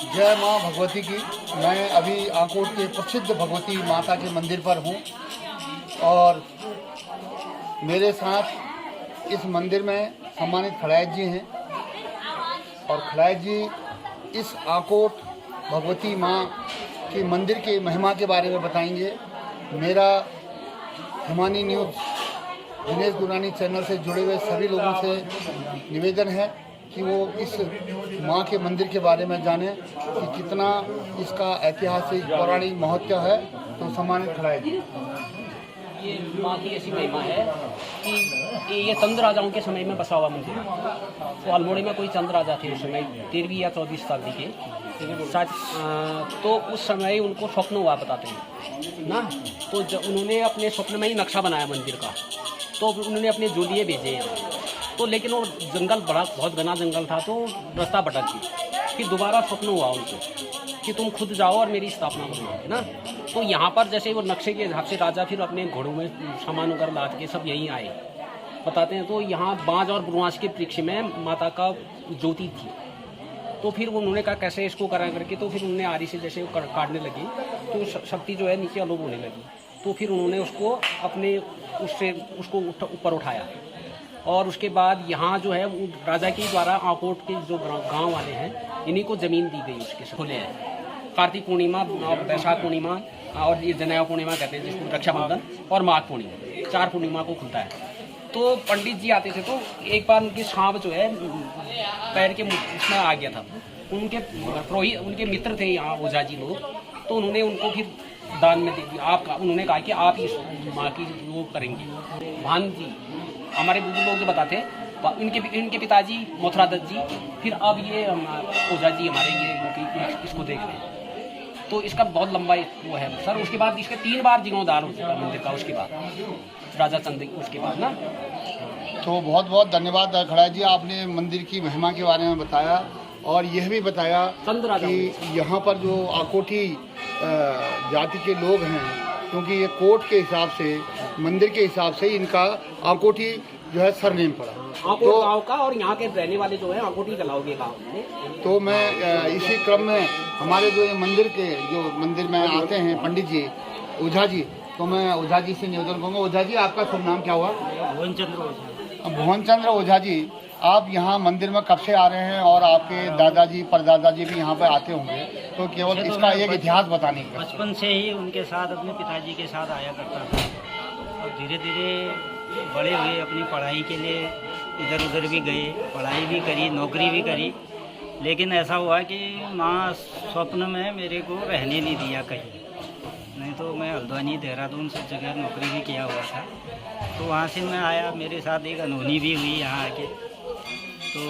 जय माँ भगवती की। मैं अभी आकोट के प्रसिद्ध भगवती माता के मंदिर पर हूँ और मेरे साथ इस मंदिर में सम्मानित खड़ायत जी हैं और खड़ायत जी इस आकोट भगवती माँ के मंदिर के महिमा के बारे में बताएंगे। मेरा हिमानी न्यूज़ दिनेश गुरानी चैनल से जुड़े हुए सभी लोगों से निवेदन है कि वो इस माँ के मंदिर के बारे में जानें कि कितना इसका ऐतिहासिक पौराणिक महत्व है। तो सम्मानित खड़ायत जी। ये माँ की ऐसी महिमा है कि ये चंद राजाओं के समय में बसा हुआ मंदिर। तो अल्मोड़े में कोई चंद राजा थे उस समय 13वीं या 14वीं शताब्दी के शायद। तो उस समय उनको स्वप्न हुआ बताते हैं ना। तो जब उन्होंने अपने स्वप्न में ही नक्शा बनाया मंदिर का, तो उन्होंने अपने जोलिए भेजे यहाँ। तो लेकिन वो जंगल बहुत घना जंगल था, तो रास्ता भटक गई। फिर दोबारा स्वप्न हुआ उनको कि तुम खुद जाओ और मेरी स्थापना करो, है ना। तो यहाँ पर जैसे वो नक्शे के हिसाब से राजा फिर अपने घोड़ों में सामान वगैरह लाद के सब यहीं आए बताते हैं। तो यहाँ बाँझ और बुरवास के वृक्ष में माता का ज्योति थी। तो फिर उन्होंने कहा कैसे इसको करा करके, तो फिर उन्होंने आरी से जैसे काटने लगी तो शक्ति जो है नीचे अलोप होने लगी। तो फिर उन्होंने उसको अपने उसको ऊपर उठाया और उसके बाद यहाँ जो है वो राजा के द्वारा आकोट के जो गांव वाले हैं इन्हीं को ज़मीन दी गई। उसके खुले हैं कार्तिक पूर्णिमा, बैसाख पूर्णिमा और ये जनेऊ पूर्णिमा कहते हैं जिसको रक्षाबंधन, और माघ पूर्णिमा, 4 पूर्णिमा को खुलता है। तो पंडित जी आते थे, तो एक बार उनकी सांप जो है पैर के उसमें आ गया था। उनके मित्र थे यहाँ ओझा जी लोग, तो उन्होंने उनको फिर दान में दे दिया। उन्होंने कहा कि आप इस माँ की वो करेंगे। भान जी हमारे बुजुर्ग लोग जो बताते, इनके पिताजी मथुरा दत्त जी, फिर अब ये ओझा जी हमारे ये इसको देख रहे हैं। तो इसका बहुत लंबा वो है सर। उसके बाद इसके 3 बार जीर्णोद्धार हो चुका मंदिर का। उसके बाद राजा चंद उसके बाद ना। तो बहुत बहुत धन्यवाद खड़ायत जी, आपने मंदिर की महिमा के बारे में बताया और यह भी बताया कि यहाँ पर जो आकोटी जाति के लोग हैं, क्योंकि ये कोट के हिसाब से, मंदिर के हिसाब से इनका आकोटी जो है सरनेम पड़ा। तो गाँव का और यहाँ के रहने वाले जो है आकोटी कलाओं के गाँव में। तो मैं इसी क्रम में हमारे जो मंदिर में आते हैं पंडित जी, ओझा जी, तो मैं ओझा जी से निवेदन करूँगा। ओझा जी आपका शुभ नाम क्या हुआ? भुवन चंद्र ओझा जी, आप यहाँ मंदिर में कब से आ रहे हैं और आपके दादाजी परदादाजी भी यहाँ पर आते होंगे, तो केवल इसका एक इतिहास बताने का। बचपन से ही उनके साथ, अपने पिताजी के साथ आया करता था और धीरे धीरे बड़े हुए, अपनी पढ़ाई के लिए इधर उधर भी गए, पढ़ाई भी करी, नौकरी भी करी। लेकिन ऐसा हुआ कि माँ स्वप्न में मेरे को रहने नहीं दिया कहीं। नहीं तो मैं हल्द्वानी, देहरादून सब जगह नौकरी भी किया हुआ था। तो वहाँ से मैं आया, मेरे साथ एक अनहोनी भी हुई यहाँ आके। तो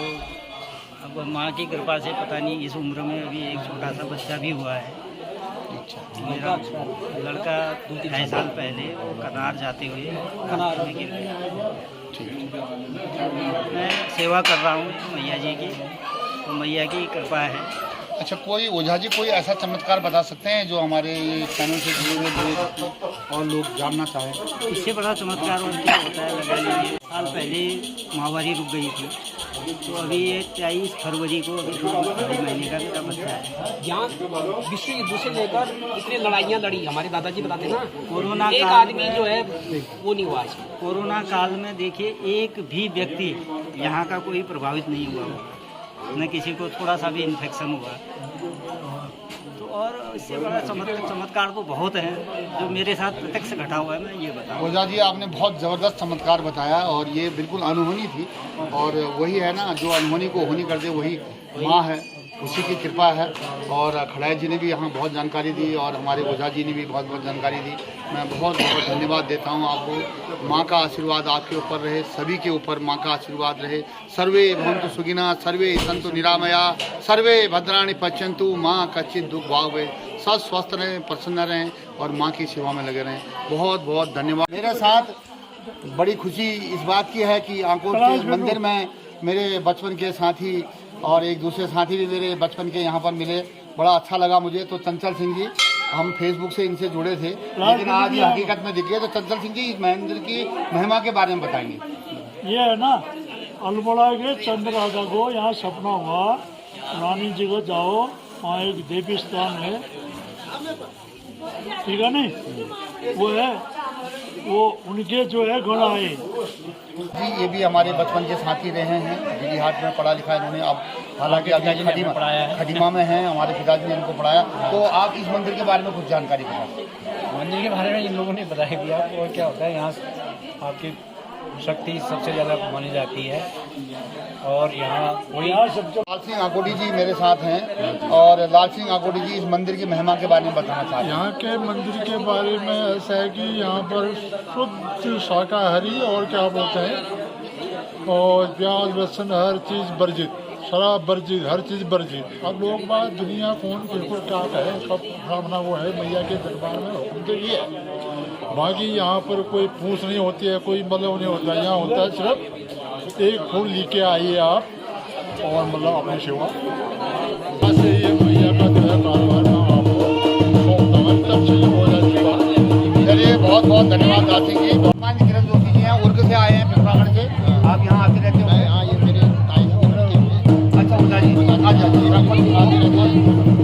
अब माँ की कृपा से पता नहीं इस उम्र में अभी एक छोटा सा बच्चा भी हुआ है। मेरा लड़का 2-2.5 साल पहले वो कनार जाते हुए में गिर गया। मैं सेवा कर रहा हूँ मैया जी की, तो मैया की कृपा है। अच्छा, कोई ओझा जी कोई ऐसा चमत्कार बता सकते हैं जो हमारे चैनल से जुड़े हुए और लोग जानना चाहें? इससे बड़ा चमत्कार और क्या होता है, लगा लीजिए। साल पहले महामारी रुक गई थी, तो अभी ये 23 फरवरी को अभी 2 महीने का मेरा बच्चा है। यहाँ विश्व युद्ध से लेकर इतने लड़ाइयाँ लड़ी, हमारे दादाजी बताते ना। कोरोना एक काल आदमी जो है वो नहीं हुआ। कोरोना काल में देखिए एक भी व्यक्ति यहाँ का कोई प्रभावित नहीं हुआ, न किसी को थोड़ा सा भी इन्फेक्शन हुआ। तो और इससे बड़ा चमत्कार तो बहुत है जो मेरे साथ प्रत्यक्ष घटा हुआ है, मैं ये बताऊँ। ओझा जी आपने बहुत ज़बरदस्त चमत्कार बताया और ये बिल्कुल अनहोनी थी, और वही है ना, जो अनहोनी को होनी कर दे वही माँ है, उसी की कृपा है। और खड़ायत जी ने भी यहाँ बहुत जानकारी दी और हमारे ओझा जी ने भी बहुत बहुत जानकारी दी। मैं बहुत बहुत धन्यवाद देता हूँ आपको। माँ का आशीर्वाद आपके ऊपर रहे, सभी के ऊपर माँ का आशीर्वाद रहे। सर्वे भवन्तु सुखिनः, सर्वे सन्तु निरामया, सर्वे भद्राणि पश्यन्तु माँ कच्चित् दुख भावे। सब स्वस्थ रहें, प्रसन्न रहें और माँ की सेवा में लगे रहें। बहुत बहुत धन्यवाद। मेरे साथ बड़ी खुशी इस बात की है कि आकोट के मंदिर में मेरे बचपन के साथी और एक दूसरे साथी भी मेरे बचपन के यहाँ पर मिले। बड़ा अच्छा लगा मुझे। तो चंचल सिंह जी, हम फेसबुक से इनसे जुड़े थे, लेकिन आज ये हकीकत में दिख गए। तो चंचल सिंह जी इस मंदिर की महिमा के बारे में बताएंगे। ये है ना, अल्मोड़ा के चंद राजा को यहाँ सपना हुआ, रानी जी को जाओ वहाँ एक देवी स्थान है, ठीक है नहीं, वो है, वो उनके जो है गण आए। जी ये भी हमारे बचपन के साथी रहे हैं, दिल्लीहाट में पढ़ा लिखा इन्होंने। अब हालांकि अभी खडीमा में हैं, हमारे पिताजी ने इनको पढ़ाया। तो आप इस मंदिर के बारे में कुछ जानकारी बताएं। मंदिर के बारे में इन लोगों ने बताया दिया। और क्या होता है यहाँ आपकी शक्ति सबसे ज़्यादा मानी जाती है। और यहाँ कोई लाल सिंह आकोटी जी मेरे साथ हैं, और लाल सिंह आकोटी जी इस मंदिर की महिमा के बारे में बताना चाहते हैं। यहाँ के मंदिर के बारे में ऐसा है कि यहाँ पर शुद्ध शाकाहारी और क्या बोलते हैं, और प्याज लहसुन हर चीज़ वर्जित, शराब वर्जित, हर चीज़ वर्जित। अब लोग बात दुनिया कौन बिल्कुल टाक है, सब सामना वो है मैया के दरबार में हुक्म तो ये है। बाकी यहाँ पर कोई पूछ नहीं होती है, कोई मतलब नहीं होता है। यहाँ होता है सिर्फ एक फूल लेके आइए आप और मतलब अपनी सेवा से ये मैया का जो है कारोबार में आपको तब से हो जाती है। चलिए बहुत बहुत धन्यवाद लाल सिंह जी। भगवान किरण जोशी जी हैं, उर्ग से आए हैं, पिथौरागढ़ से। आप यहाँ आते रहते हो? हाँ, ये मेरे अच्छा उदा जी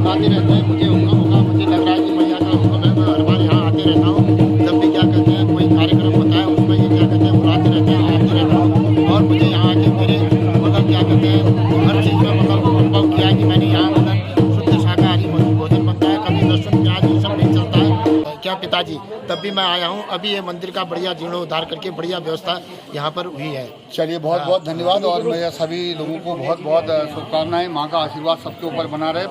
आते रहते हैं। मुझे हुक्म होगा, मुझे लग रहा है कि मैया का हुक्म है, मैं हर बार यहाँ आते रहता हूँ। जब भी क्या कहते हैं कोई कार्यक्रम होता है उसमें ये क्या कहते हैं बुलाते रहते हैं, आते रहता हूँ। और मुझे यहाँ आके मेरे मतलब क्या कहते हैं हर चीज़ में मतलब अनुभव किया कि मैंने यहाँ मतलब शुद्ध शाकाहारी भोजन बनता है, कभी लहसुन प्याज ये सब नहीं चलता है क्या पिताजी। तब भी मैं आया हूँ। अभी ये मंदिर का बढ़िया जीर्णोद्धार करके बढ़िया व्यवस्था यहाँ पर हुई है। चलिए बहुत बहुत धन्यवाद। और मेरे सभी लोगों को बहुत बहुत शुभकामनाएं। माँ का आशीर्वाद सबके ऊपर बना रहे।